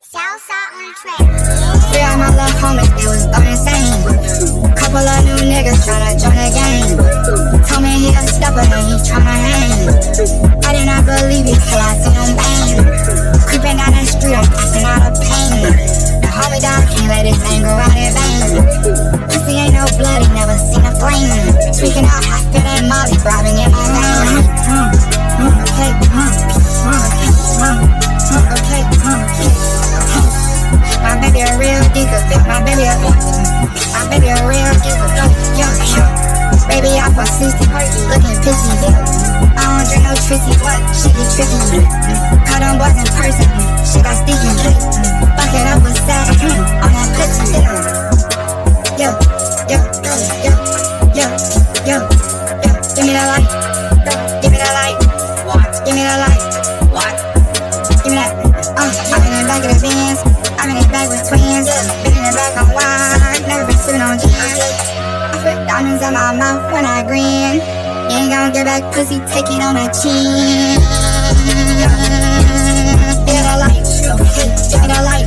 Southside on the track. Three of my little homies, they was going insane. Couple of new niggas tryna join the game. Told me he a stepper and he tryna hang. I did not believe it till I seen him bang. Creeping down the street, I'm passing out of pain. The homie down can't let his name go out in vain. Pussy ain't no blood, he never seen a flame. Speaking out, I feel that Molly throbbing in my veins. My baby a real digger, my baby a real digger. Baby, I for 60, looking pissy. I don't drink no trissy, what? She be tricky. Caught them boys in person, she got sticky. Fuck it up with sack, on that pussy. Yo, yo, yo, yo, yo, yo, yo. Give me that light, give me that light. What? Give me that light. What? Give me that. I'm in the back of the Benz. I'm in the back with twins. Been in the back on wine. Never been sipping on gin. I put diamonds in my mouth when I grin. You ain't gon' get back pussy, take it on my chin. Give me that light. Give me that light.